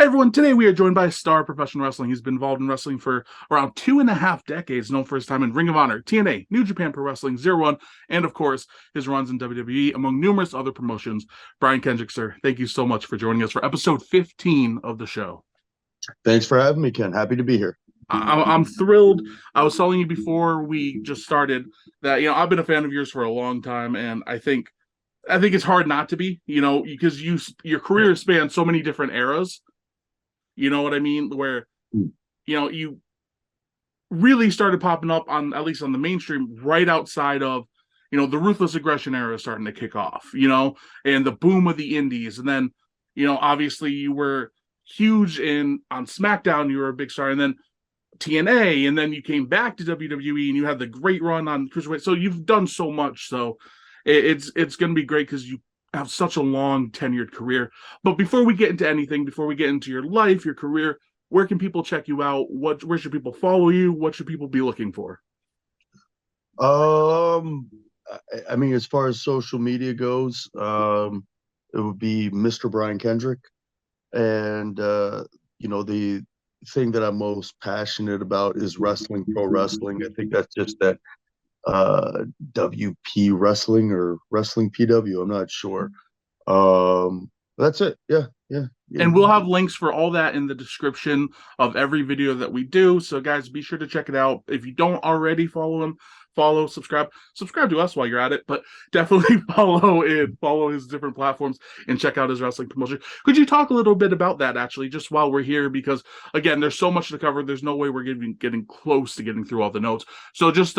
Hey everyone, today we are joined by a star of professional wrestling. He's been involved in wrestling for around 2.5 decades, known for his time in Ring of Honor, TNA, New Japan Pro Wrestling, Zero One, and of course, his runs in WWE, among numerous other promotions. Brian Kendrick, sir, thank you so much for joining us for episode 15 of the show. Thanks for having me, Ken. Happy to be here. I'm thrilled. I was telling you before we just started that, I've been a fan of yours for a long time, and I think it's hard not to be, because your career spans so many different eras. You know what I mean? Where, you really started popping up on, at least on the mainstream, right outside of, the Ruthless Aggression era starting to kick off, and the boom of the indies. And then, obviously you were huge on SmackDown, you were a big star, and then TNA, and then you came back to WWE and you had the great run on Cruiserweight. So you've done so much. So it's going to be great because you have such a long tenured career. But before we get into anything, before we get into your life, your career, where can people check you out? Where should people follow you? What should people be looking for? Um, I mean, as far as social media goes, it would be Mr. Brian Kendrick, and the thing that I'm most passionate about is wrestling, pro wrestling. I think that's just that WP wrestling or wrestling PW. I'm not sure. That's it. Yeah, yeah, yeah. And we'll have links for all that in the description of every video that we do. So, guys, be sure to check it out. If you don't already follow him, subscribe to us while you're at it, but definitely follow his different platforms and check out his wrestling promotion. Could you talk a little bit about that, actually, just while we're here? Because, again, there's so much to cover. There's no way we're getting close to getting through all the notes. So just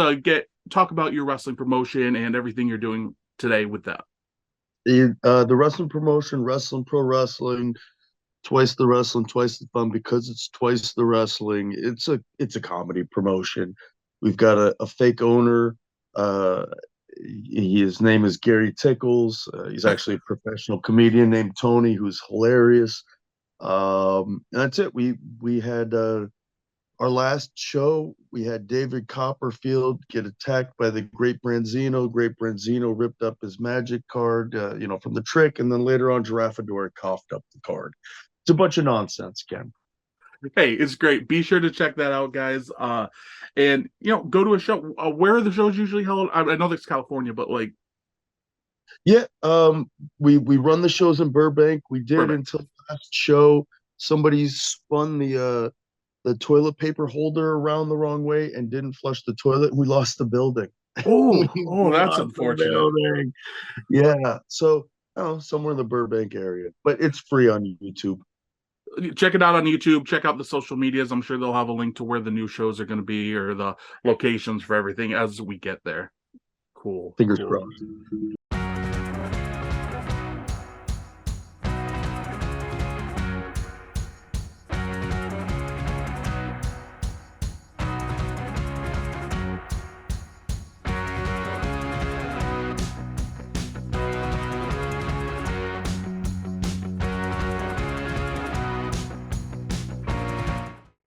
talk about your wrestling promotion and everything you're doing today with that. The wrestling promotion, wrestling, pro wrestling, twice the wrestling, twice the fun, because it's twice the wrestling. It's a comedy promotion. We've got a fake owner. Uh, his name is Gary Tickles. He's actually a professional comedian named Tony, who's hilarious. And that's it. We had our last show. We had David Copperfield get attacked by the Great Branzino. Great Branzino ripped up his magic card, from the trick, and then later on, Giraffe coughed up the card. It's a bunch of nonsense, Ken. Hey, it's great. Be sure to check that out, guys. And go to a show. Where are the shows usually held? I know it's California, but like, Yeah, we run the shows in Burbank. We did Burbank. until the last show. Somebody spun the toilet paper holder around the wrong way and didn't flush the toilet. We lost the building. Oh, We oh, that's lost the unfortunate. building. Yeah, so I don't know, somewhere in the Burbank area, but it's free on YouTube. Check it out on YouTube. Check out the social medias. I'm sure they'll have a link to where the new shows are going to be or the locations for everything as we get there. Cool. Fingers Cool. crossed.